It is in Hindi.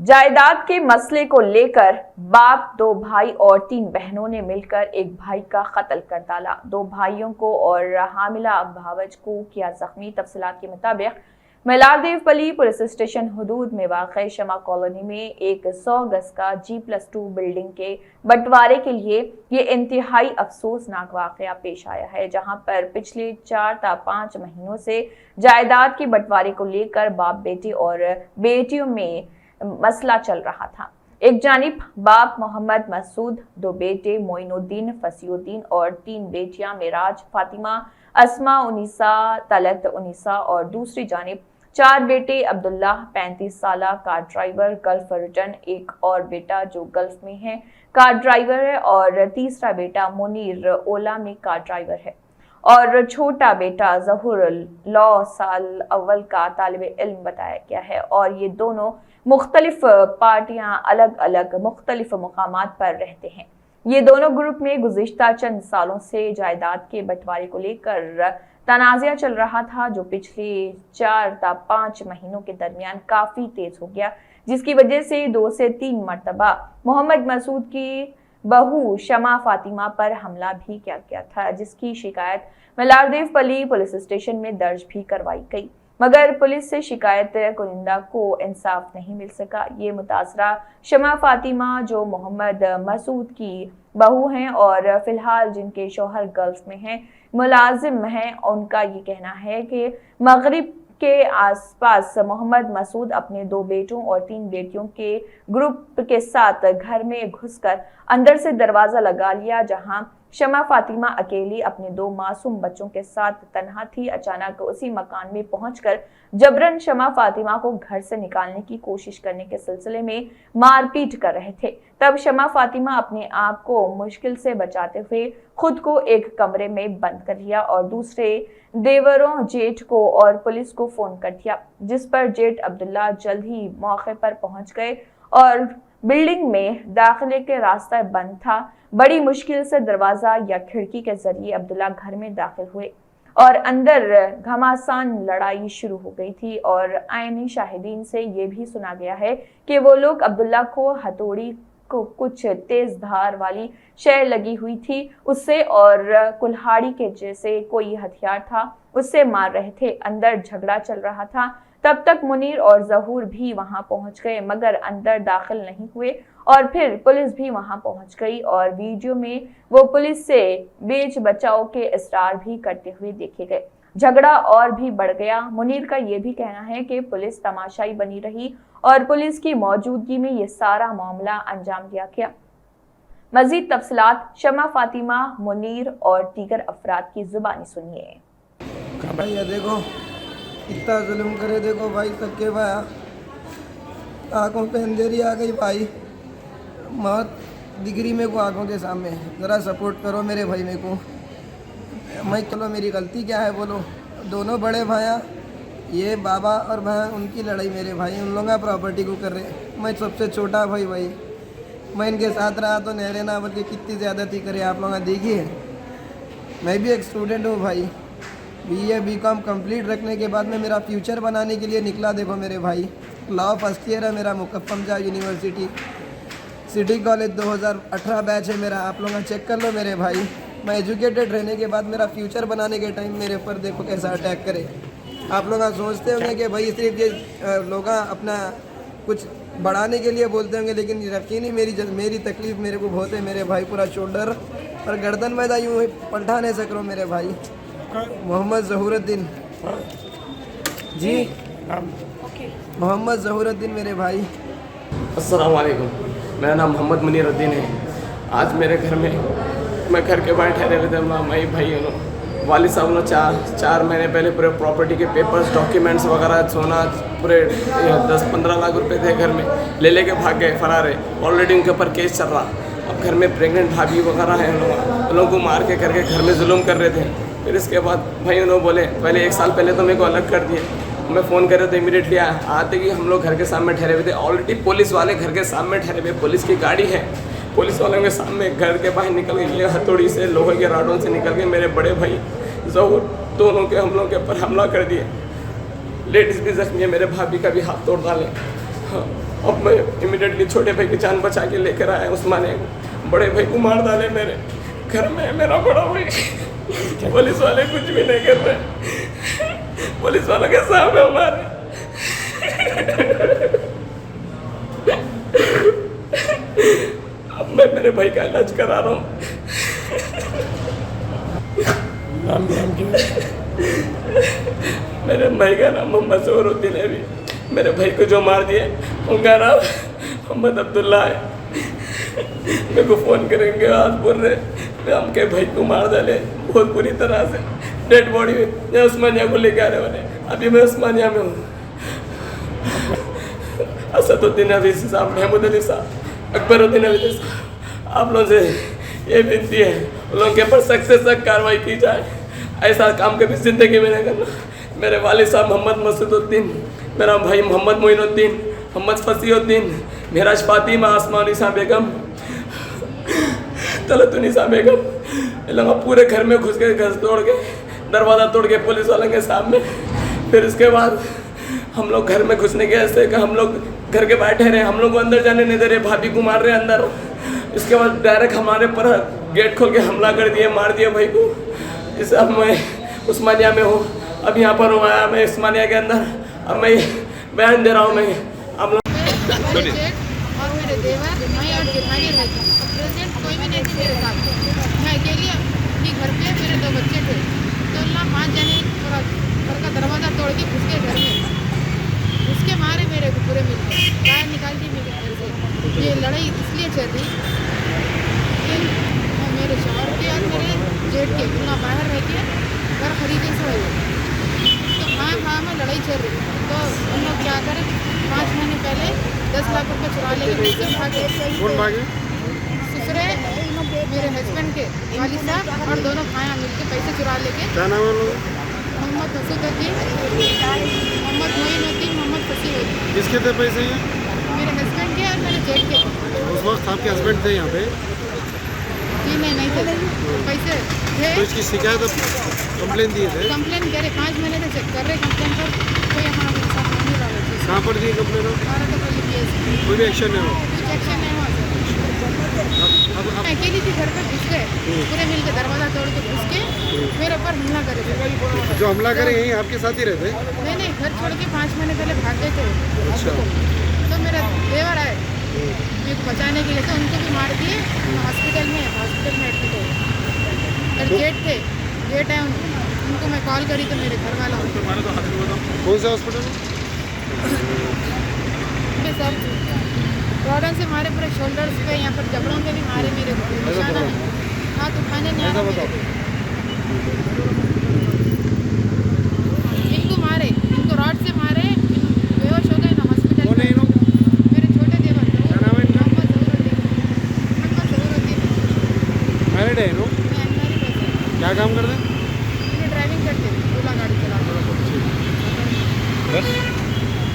जायदाद के मसले को लेकर बाप, दो भाई और तीन बहनों ने मिलकर एक भाई का कत्ल कर डाला। दो भाइयों को और हामिला भावज को किया जख्मी। तफसीलात के मुताबिक मलारदेवपल्ली पुलिस स्टेशन हदूद में वाक़ शमा कॉलोनी में एक 100 गज का G+2 बिल्डिंग के बंटवारे के लिए ये इंतहाई अफसोसनाक वाक़या पेश आया है, जहां पर पिछले 4 से 5 महीनों से जायदाद के बंटवारे को लेकर बाप बेटी और बेटियों में मसला चल रहा था। एक जानिब बाप मोहम्मद मसूद, दो बेटे मोइनुद्दीन, फसीउद्दीन और तीन बेटियां मेराज, फातिमा, अस्मा, उनीसा, तलत, उनीसा और दूसरी जानिब 4 बेटे अब्दुल्ला 35 साल कार ड्राइवर गल्फ रिटर्न, एक और बेटा जो गल्फ में है कार ड्राइवर है और तीसरा बेटा मुनीर ओला में कार ड्राइवर है और छोटा बेटा ज़हूर लॉ साल अव्वल का तालिब इल्म बताया गया है। और ये दोनों मुख्तलिफ पार्टियां अलग अलग मुख्तलिफ मुकामात पर रहते हैं। ये दोनों ग्रुप में गुज़िश्ता चंद सालों से जायदाद के बंटवारे को लेकर तनाज़ा चल रहा था, जो पिछले 4 से 5 महीनों के दरमियान काफ़ी तेज हो गया, जिसकी वजह से 2 से 3 मरतबा मोहम्मद मसूद की बहू शमा फातिमा पर हमला भी किया गया था, जिसकी शिकायत मलारदेवपल्ली पुलिस स्टेशन में दर्ज भी करवाई गई, मगर पुलिस से शिकायत कुनिंदा को इंसाफ नहीं मिल सका। ये मुतासरा शमा फातिमा जो मोहम्मद मसूद की बहू हैं और फिलहाल जिनके शौहर गल्फ में हैं, मुलाजिम हैं, उनका ये कहना है कि मगरिब के आसपास मोहम्मद मसूद अपने 2 बेटों और 3 बेटियों के ग्रुप के साथ घर में घुसकर अंदर से दरवाजा लगा लिया, जहां शमा फातिमा अकेली अपने 2 मासूम बच्चों के साथ तन्हा थी। अचानक उसी मकान में पहुंचकर जबरन शमा फातिमा को घर से निकालने की कोशिश करने के सिलसिले में मारपीट कर रहे थे। तब शमा फातिमा अपने आप को मुश्किल से बचाते हुए खुद को एक कमरे में बंद कर लिया और दूसरे देवरों जेठ को और पुलिस को फोन कर दिया, जिस पर जेठ अब्दुल्ला जल्द ही मौके पर पहुंच गए और बिल्डिंग में दाखिले के रास्ता बंद था। बड़ी मुश्किल से दरवाजा या खिड़की के जरिए अब्दुल्ला घर में दाखिल हुए और अंदर घमासान लड़ाई शुरू हो गई थी और आईनी शाहिदीन से ये भी सुना गया है कि वो लोग अब्दुल्ला को हथौड़ी को कुछ तेज धार वाली शय लगी हुई थी उससे और कुल्हाड़ी के जैसे कोई हथियार था उससे मार रहे थे। अंदर झगड़ा चल रहा था। तब तक मुनीर और ज़हूर भी वहां पहुंच गए, मगर अंदर दाखिल नहीं हुए और फिर पुलिस भी वहां पहुंच गई और वीडियो में वो पुलिस से बेच बचाव के इसरार भी करते हुए देखे गए। झगड़ा और भी बढ़ गया। मुनीर का ये भी कहना है कि पुलिस तमाशाई बनी रही और पुलिस की मौजूदगी में ये सारा मामला अंजाम दिया गया। मजीद तफसीलात शमा फातिमा, मुनीर और दीगर अफराद की जुबानी सुनिए। भैया देखो इतना जुल्म करे, देखो भाई सबके भाई आंखों पे अंधेरी आ गई भाई, मौत डिग्री में को आंखों के सामने। ज़रा सपोर्ट करो मेरे भाई मेरे को। मैं चलो मेरी गलती क्या है बोलो। दोनों बड़े भाया, ये बाबा और बहन, उनकी लड़ाई मेरे भाई उन लोगों का प्रॉपर्टी को कर रहे। मैं सबसे छोटा भाई मैं इनके साथ रहा तो नहरे ना बल्कि कितनी ज़्यादा थी करे आप लोग देखिए। मैं भी एक स्टूडेंट हूँ भाई, BA BCom कंप्लीट रखने के बाद में मेरा फ्यूचर बनाने के लिए निकला। देखो मेरे भाई लॉ फर्स्ट ईयर है मेरा, मुकफ्फम जा यूनिवर्सिटी, सिटी कॉलेज 2018 बैच है मेरा। आप लोग चेक कर लो मेरे भाई। मैं एजुकेटेड रहने के बाद मेरा फ्यूचर बनाने के टाइम मेरे ऊपर देखो कैसा अटैक करे। आप लोग सोचते होंगे कि भाई सिर्फ ये लोग अपना कुछ बढ़ाने के लिए बोलते होंगे, लेकिन यकीनी मेरी तकलीफ़ मेरे को बहुत है मेरे भाई। पूरा शोल्डर और गर्दन में यूँ पलटा नहीं सक रहा मेरे भाई। मोहम्मद ज़हूरुद्दीन जी, मोहम्मद ज़हूरुद्दीन मेरे भाई। अस्सलाम वालेकुम, मेरा नाम मोहम्मद मुनीरुद्दीन है। आज मेरे घर में मैं घर के बाहर ठहरे हुए थे, मैं भाई वालिद साहब ने 4 महीने पहले पूरे प्रॉपर्टी के पेपर्स, डॉक्यूमेंट्स वगैरह, सोना पूरे 10-15 लाख रुपए थे घर में, ले के भाग गए, फरार है। ऑलरेडी उनके ऊपर केस चल रहा। अब घर में प्रेग्नेंट भाभी वगैरह हैं, उन लोगों को मार के करके घर में जुल्म कर रहे थे। फिर इसके बाद भाई उन्होंने बोले पहले 1 साल पहले तो मेरे को अलग कर दिए। मैं फ़ोन कर रहे थे, इमीडिएटली आते कि हम लोग घर के सामने ठहरे हुए थे। ऑलरेडी पुलिस वाले घर के सामने ठहरे हुए, पुलिस की गाड़ी है, पुलिस वालों के सामने घर के बाहर निकल गए, ये हथौड़ी से लोहे के राडों से निकल के मेरे बड़े भाई ज़हूर दोनों के हम लोग के ऊपर हमला कर दिए। लेडीज़ भी जख्मी है, मेरे भाभी का भी हाथ तोड़ डाले। अब मैं इमिडिएटली छोटे भाई की जान बचा के लेकर आया उस्मानिया को। बड़े भाई को मार डाले मेरे घर में। मेरा बड़ा भाई, पुलिस वाले कुछ भी नहीं कर रहे, पुलिस वालों के सामने हमारे। अब मैं मेरे भाई का इलाज करा रहा हूँ। नाम मेरे भाई का नाम मोहम्मद ज़हूरुद्दीन है। भी मेरे भाई को जो मार दिए उनका नाम मोहम्मद अब्दुल्ला है। मेरे को फ़ोन करेंगे, आज बोल रहे मैं हमके भाई को मार डाले बहुत बुरी तरह से। डेड बॉडी मैं उस्मानिया को लेके आने वाले, अभी मैं उस्मानिया में हूँ। असदुद्दीन अवीसी साहब, महमूद अली साहब, अकबरुद्दीन अवीसी साहब, आप लोगों से ये विनती है उन लोगों के ऊपर सख्त से सख्त कार्रवाई की जाए। ऐसा काम कभी ज़िंदगी में नहीं करना। मेरे वालिद साहब मोहम्मद मसूदुद्दीन, मेरा भाई मोहम्मद मोइनुद्दीन, मोहम्मद फसीउद्दीन, मेराज फातिमा, आसमानिसा बेगम, तलतुनिसा बेगम, इन लोग पूरे घर में घुस के, घर तोड़ के, दरवाज़ा तोड़ के पुलिस वालों के सामने। फिर इसके बाद हम लोग घर में घुसने के ऐसे कि हम लोग घर के बैठे रहे, हम लोग को अंदर जाने नहीं दे रहे, भाभी को मार रहे अंदर। इसके बाद डायरेक्ट हमारे पर गेट खोल के हमला कर दिए, मार दिए भाई को। इस अब मैं उस्मानिया में हूँ, अब यहाँ पर हूँ मैं उस्मानिया के अंदर। अब मैं बयान दे रहा हूँ। मैं आप लोग मेरे जेठ और मेरे देवर, मैं और जेठानी रहती हूँ। अब प्रेजेंट कोई भी नहीं थी मेरे साथ। मैं अकेली अपनी घर पे, मेरे 2 बच्चे थे। तो अल्लाह 5 जने पूरा घर का दरवाज़ा तोड़ के घुस के घर में, उसके मारे मेरे को पूरे मिल गए, बाहर निकाल दी मेरे घर से। ये लड़ाई इसलिए चल रही कि मेरे शौहर के और मेरे जेठ के पूरा बाहर रह के घर खरीदे से हुए। तो हाँ में लड़ाई चल रही। तो हम लोग क्या करें, 5 महीने पहले 10 लाख रुपये चुरा लेके पैसे भागे। कौन भागे? दूसरे मेरे हस्बैंड के वालिद साहब और दोनों भाइयाँ मिलके पैसे चुरा लेके। क्या नाम है लोग? मोहम्मद मसूदुद्दीन, मोहम्मद मोइनुद्दीन, मोहम्मद फसीउद्दीन। किसके थे पैसे ये? मेरे हस्बैंड के और मेरे जेठ के। उस वक्त आपके हस्बैंड थे यहाँ पे? जी नहीं थे, पैसे थे। तो इसकी शिकायत अब कंप्लेन दिए थे? कंप्लेन करे 5 महीने से चेक कर रहे कंप्लेन पर, कोई यहाँ इंसाफ नहीं रहा है। कहाँ पर दिए कंप्लेन? हमारा तो कोई केस कोई भी एक्शन नहीं हुआ? कुछ एक्शन नहीं हुआ सर। अब मैं अकेली थी, घर पे घुस गए, पूरे मिल के दरवाज़ा तोड़ के घुस के मेरे ऊपर हमला करे थे। जो हमला करे यहीं आपके साथ ही रहते? नहीं, घर छोड़ के 5 महीने पहले भाग गए थे। अच्छा। तो मेरा देवर आए मेरे को बचाने के लिए, तो उनको भी मार दिए। हॉस्पिटल में एडमिट हो। और जेठ थे, जेठ है उनको मैं कॉल करी तो मेरे घर वाला कौन से हॉस्पिटल में? सर रॉडन से मारे पूरे शोल्डर्स पे, यहाँ पर जबड़ों पे भी मारे मेरे को, निशाना है, हाथ उठाने नहीं आ रहा मेरे को। इनको मारे, इनको रॉड से मारे, बेहोश हो गए ना हॉस्पिटल कौन है ये में। लोग? मेरे छोटे देवर। क्या नाम है इनका? मोहम्मद ज़हूरुद्दीन। मैरिड है ये लोग? मैं अनमैरिड है सर। क्या काम करते हैं? ड्राइविंग करते थे, ओला गाड़ी चलाते। बस